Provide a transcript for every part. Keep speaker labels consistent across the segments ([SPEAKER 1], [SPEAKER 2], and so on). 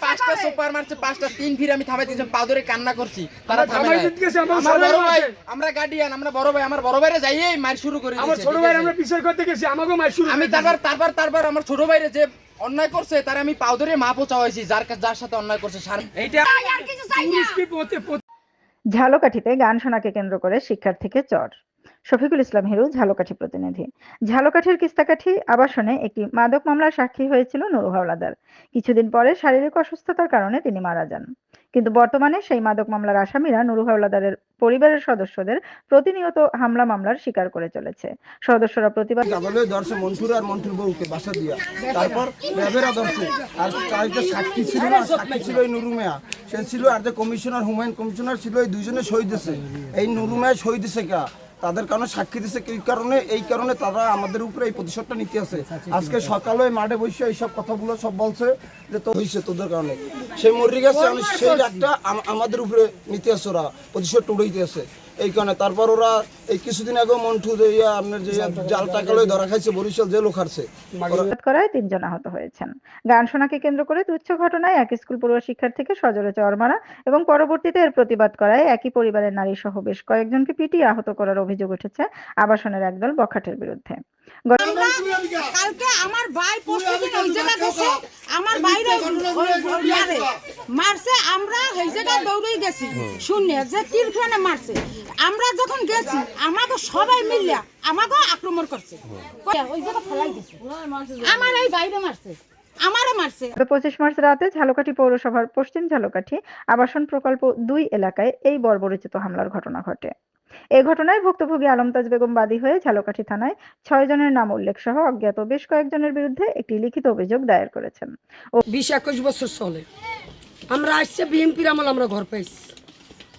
[SPEAKER 1] পাঁচটা সুপার মারছে, পাঁচটা তিন ফিরে আমি থামাই দিয়েছি, পা ধরে কান্না করছি, তারা থামাই দিয়েছে। আমার বড় ভাই, আমরা গার্ডিয়ান, আমরা বড় ভাই, আমার বড় ভাইরে যাইয়ে মার শুরু করে দিয়েছে।
[SPEAKER 2] আমার ছোট ভাই আমরা বিচার করতে গেছি, আমাকে মার শুরু।
[SPEAKER 1] আমি তারপর আমার ছোট ভাইরে যে অন্যায় করছে তার আমি পা ধরে মা পোচা হয়েছি, যার সাথে অন্যায় করছে। এইটা
[SPEAKER 3] ঝালকাঠিতে গান শোনাকে কেন্দ্র করে শিক্ষার্থীকে চর। শফিকুল ইসলাম হিরু, ঝালকাঠি প্রতিনিধি। ঝালকাঠির কিস্তাকাঠি আবাসনে একটি মাদক মামলার সাক্ষী হয়েছিল নুরু হাওলাদার। কিছুদিন পরে শারীরিক অসুস্থতার কারণে তিনি মারা যান। কিন্তু বর্তমানে সেই মাদক মামলার আসামিরা নুরু হাওলাদারের পরিবারের সদস্যদের প্রতিনিয়ত হামলা মামলার শিকার করে চলেছে। সদস্যরা প্রতিবাদ
[SPEAKER 4] ধরছে মন্টুর আর মন্টুর বউকে বাসা দিয়া, তারপর রেবেরা ধরছে। আর চারিটা সাক্ষী ছিল না, সাক্ষী ছিল এই নুরু মিয়া, সে ছিল। আর যে কমিশনার, হুমায়ুন কমিশনার ছিল, এই দুইজনে শহীদ দিছে। এই নুরু মিয়া শহীদ দিছে কা তাদের কারণে সাক্ষী দিছে, এই কারণে তারা আমাদের উপরে এই প্রতিশোধটা নিতে আছে। আজকে সকালে মাঠে বসে এইসব কথাগুলো সব বলছে যে তো হয়েছে তোদের কারণে, সে মরে গেছে, সেই রাগটা আমাদের উপরে নিতে আছে, ওরা প্রতিশোধটা উড়াইতে আছে এই কারণে। তারপর ওরা এই কিছুদিন আগে মন্টু আপনার যে জাল টাকা লয়ে ধরা খাইছে, বরিশাল জেলও খাচ্ছে।
[SPEAKER 3] করায় ৩ জন আহত হয়েছেন। গান শোনাকে কেন্দ্র করে তুচ্ছ ঘটনায় এক স্কুল পড়ুয়া শিক্ষার্থীকে সজোরে চড় মারা এবং পরবর্তীতে এর প্রতিবাদ করায় একই পরিবারের নারী সহ বেশ কয়েকজনকে পিটিয়ে আহত করার অভিযোগ উঠেছে আবাসনের একদল বখাটের বিরুদ্ধে।
[SPEAKER 5] কালকে আমার ভাই পরশুদিন ওই জায়গা গেছে, আমার বাইরে মারছে, আমরা ওই জায়গায় দৌড়েই গেছি শূন্য যে তীরখানে মারছে। আমরা যখন গেছি আমাকে সবাই মিলিয়া আমাকে আক্রমণ করছে, ওই জায়গা ফেলাই দিছে, আমার এই বাইরে মারছে, আমারও মারছে।
[SPEAKER 3] 25 মার্চ রাতে ঝালকাঠি পৌরসভার পশ্চিম ঝালকাঠি আবাসন প্রকল্প 2 এলাকায় এই বর্বরোচিত হামলার ঘটনা ঘটে। এই ঘটনায় ভুক্তভোগী আলমতাজ বেগম বাদী হয়ে ঝালকাঠি থানায় 6 জনের নাম উল্লেখ সহ অজ্ঞাত বেশ কয়েকজনের বিরুদ্ধে একটি লিখিত অভিযোগ দায়ের করেছেন।
[SPEAKER 2] 20-21 বছর চলে আমরা আসছে বিএমপির আমল আমরা ঘর পাইছি,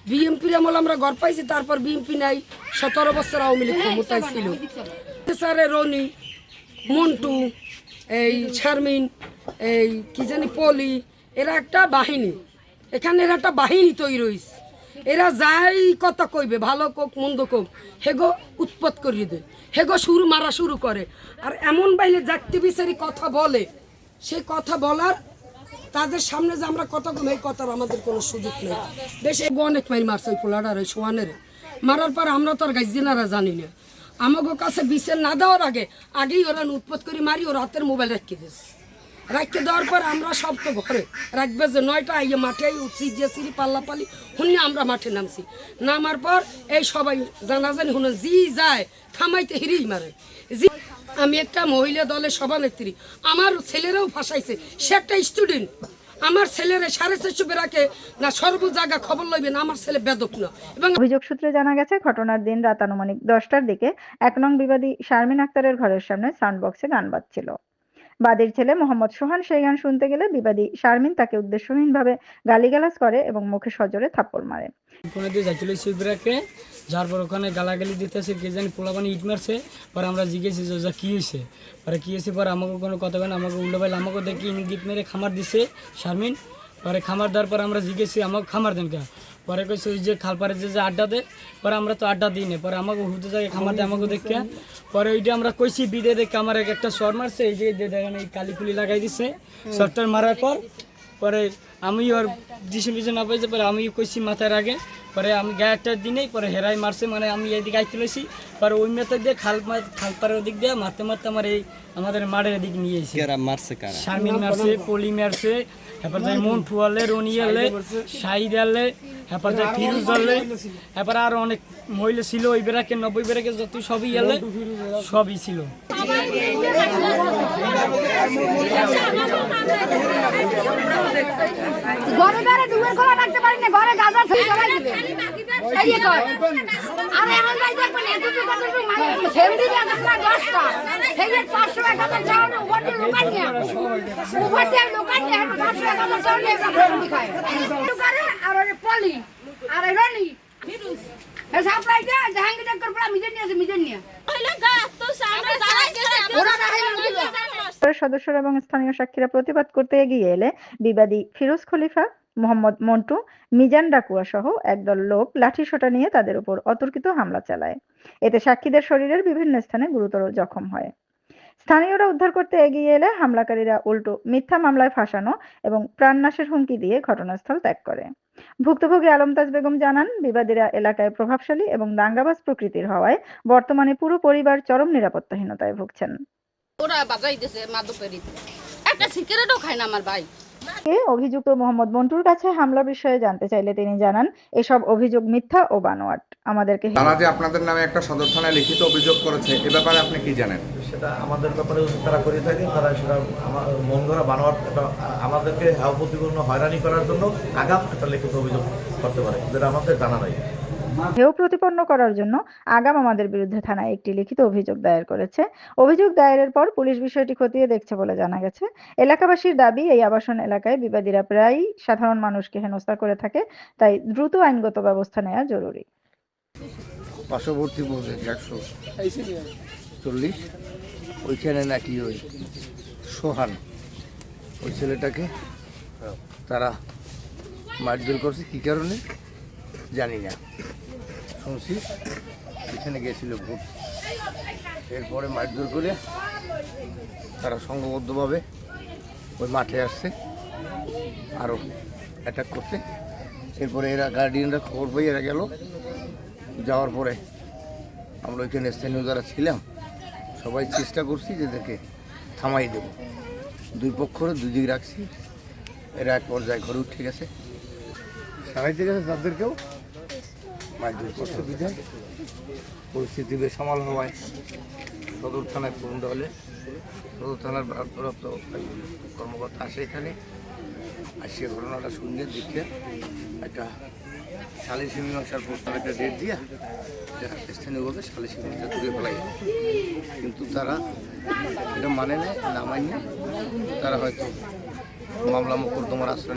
[SPEAKER 2] বিএমপির আমল আমরা ঘর পাইছি। তারপর বিএমপি নাই, 17 বছর আওয়ামী লীগ ক্ষমতায় ছিল। স্যারে রনি, মন্টু, এই শারমিন, এই কি জানি পলি, এরা একটা বাহিনী, এখানে এরা একটা বাহিনী তৈরি হয়েছে। এরা যাই কথা কইবে, ভালো কোক মন্দ কোক, হেগো উৎপত করিয়ে দেয়, হেগো মারা শুরু করে। আর এমন বাইলে জাতি বিচারি কথা বলে, সেই কথা বলার তাদের সামনে যে আমরা কথা কম, এই কথার আমাদের কোনো সুযোগ নেই। বেশ অনেক মাইল মারছে ওই পোলাটার, ওই সোয়ানের মারার পর আমরা তো আর গাইজিনারা জানি না। আমাকে কাছে বিচার না দেওয়ার আগেই ওরা উৎপত করে মারি, ওর হাতের মোবাইল রাখিয়ে দিয়েছে। রাখিয়ে দেওয়ার পর আমরা সব তো ঘরে রাখবে যে 9টা ইয়ে মাঠে উঠছি, যে সিঁড়ি পাল্লাপালি শুনে আমরা মাঠে নামছি। নামার পর এই সবাই জানাজানি শুনে জি যায় থামাইতে হিরিই মারে। জি আমি একটা মহিলা দলের সভানেত্রী, আমার ছেলেরাও ফাঁসাইছে, সে একটা স্টুডেন্ট। আমার ছেলেরা 450 বেড়াকে না সর্ব জায়গা খবর লইবেন, আমার ছেলে বেদক না। এবং
[SPEAKER 3] অভিযোগ সূত্রে জানা গেছে ঘটনার দিন রাত আনুমানিক 10টার দিকে 1 নং বিবাদী শারমিন আক্তারের ঘরের সামনে সাউন্ড বক্সে গান বাজছিল। বাদীর ছেলে মোহাম্মদ সোহান সেই গান শুনতে গেলে বিবাদী শারমিন তাকে উদ্দেশ্যহীনভাবে গালিগালাজ করে এবং মুখে সজোরে থাপ্পড় মারে।
[SPEAKER 6] ওখানে দিয়ে যাইছিল শিবরাকে, যার পর ওখানে গালাগালি দিতেছে, কে জানি পোলাপানি ইট মারছে। পরে আমরা জিজ্ঞেসি যে কী হয়েছে, পরে কী হয়েছে, পরে আমাকে কোনো কথা বলে আমাকে উল্টো পাইলে আমাকে দেখি ইঙ্গিত মেরে খামার দিছে শারমিন। পরে খামার দেওয়ার পর আমরা জিজ্ঞেসি আমাকে খামার দেন কে, পরে কইছে ওই যে খালপাড়ে যে আড্ডা দেয়, পরে আমরা তো আড্ডা দিই না, পরে আমাকে হুতে যায় খামার দেয় আমাকে দেখে। পরে ওইটা আমরা কইছি বিদে দেখে আমার একটা শর মারছে, এই যে দেখেন এই কালিকুলি লাগাই দিছে শরটার মারার পর। পরে আমি ওর ডিসিশন না পাইছে, পরে আমি কইছি মাথার আগে, পরে আমি গায়ে একটা দিনেই পরে হেরাই মারছে, মানে আমি এইদিকে আইতে লইছি, পরে ওই মেথড দিয়ে খালপাড়ের ওদিক দিয়ে মারতে মারতে আমার এই আমাদের মাঠের এদিক নিয়ে এসেছি। শারমিন মারছে, পলি মারছে, এরপর যাই মন্টু আলে, রনি আলে, শাহিদ আলে, এরপর যাই ফিরুজ আলে, এরপর আরো অনেক মহিলা ছিল, ওই বেড়াকে 90 বেড়াকে যত সবই আলে সবই ছিল।
[SPEAKER 5] ঘরে ঘরে দুয়ার খোলা রাখতে পারি না, ঘরে গাজা থেকে জড়াই দিবে এই কয়। আর এখন যাই দেখবেন এতটুকু কতটুকু মানে সেমডি দাদা 10টা সেই 500 টাকা দাও না, উপর দিয়ে দোকান নিয়ে উপর দিয়ে দোকান নিয়ে 500 টাকা দাও নিয়ে খাবি খায় করে। আর ওই পলি আর রনি ফিরুজ এই সাপ্লাইটা জাহাঙ্গীর ডাক্তার পড়া মিজে নিয়ে হইলো গা তো সামনে দাঁড়াইছে ওরা
[SPEAKER 3] সদস্যরা এবং স্থানীয় সাক্ষীরা প্রতিবাদ করতে এগিয়ে এলে বিবাদী ফিরোজ খলিফা, মোহাম্মদ মন্টু, মিজান ডাকুয়া সহ একদল লোক লাঠিসোঁটা নিয়ে তাদের উপর অতর্কিত হামলা চালায়। এতে সাক্ষীদের শরীরের বিভিন্ন স্থানে গুরুতর জখম হয়। স্থানীয়রা উদ্ধার করতে এগিয়ে এলে হামলাকারীরা উল্টো মিথ্যা মামলায় ফাঁসানো এবং প্রাণনাশের হুমকি দিয়ে ঘটনাস্থল ত্যাগ করে। ভুক্তভোগী আলমতাজ বেগম জানান, বিবাদীরা এলাকায় প্রভাবশালী এবং দাঙ্গাবাজ প্রকৃতির হওয়ায় বর্তমানে পুরো পরিবার চরম নিরাপত্তাহীনতায় ভুগছেন।
[SPEAKER 7] ওরা বাজাইতেছে মাদকেরই, একটা সিগারেটও খায় না আমার ভাই।
[SPEAKER 3] অভিযুক্ত মোহাম্মদ মন্টুর কাছে হামলা বিষয়ে জানতে চাইলে তিনি জানান, এসব অভিযোগ মিথ্যা ও বানোয়াট। আমাদেরকে
[SPEAKER 8] তারা যে আপনাদের নামে একটা সদর থানায় লিখিত অভিযোগ করেছে, এ ব্যাপারে আপনি কি জানেন?
[SPEAKER 9] সেটা আমাদের ব্যাপারে তারা করে থাকে, তারা সেটা মন গড়া বানোয়াট আমাদেরকে হাও প্রতিপন্ন হয়রানি করার জন্য আগাম একটা লিখিত অভিযোগ করতে পারে, যেটা আমাদের জানা নাই।
[SPEAKER 3] হেয় প্রতিপন্ন করার জন্য আগাম আমাদের বিরুদ্ধে থানায় একটি লিখিত অভিযোগ দায়ের করেছে। অভিযোগ দায়েরের পর পুলিশ বিষয়টি খতিয়ে দেখছে বলে জানা গেছে। এলাকাবাসীর দাবি, এই আবাসন এলাকায় বিবাদীরা প্রায়ই সাধারণ মানুষকে হেনস্থা করে থাকে, তাই দ্রুত আইনগত ব্যবস্থা নেওয়া জরুরি।
[SPEAKER 10] পার্শ্ববর্তী 140 ওইখানে নাকি ওই সোহান ওই ছেলেটাকে তারা মারধর করছে, কী কারণে জানি না, শুনছি এখানে গেছিল ভূত। এরপরে মারধর করে তারা সংঘবদ্ধভাবে ওই মাঠে আসছে আরও অ্যাটাক করতে। এরপরে এরা গার্ডিয়ানরা খবর পেয়ে এরা গেল, যাওয়ার পরে আমরা ওইখানে স্থানীয় যারা ছিলাম সবাই চেষ্টা করছি যে এদেরকে থামাই দেব। দুই পক্ষরে দুই দিক রাখছি, এরা এক পর্যায়ে ঘরে উঠে গেছে, সারাইতে গেছে, তাদেরকেও মারধর করছে। বিধায় পরিস্থিতি বেশ সামাল হওয়ায় সদর থানায় ফোন হলে সদর থানার ভারপ্রাপ্ত কর্মকর্তা আসে এখানে, আসে ঘটনাটা শুনে দেখে একটা সালিসি মীমাংসার প্রস্তাব একটা ডেট দিয়া স্থানীয়ভাবে সালিসি মীমাংসা করে ফেলাই, কিন্তু তারা এটা মানে নেয় না, মাইনে তারা হয়তো মামলা মোকদ্দমার আশ্রয়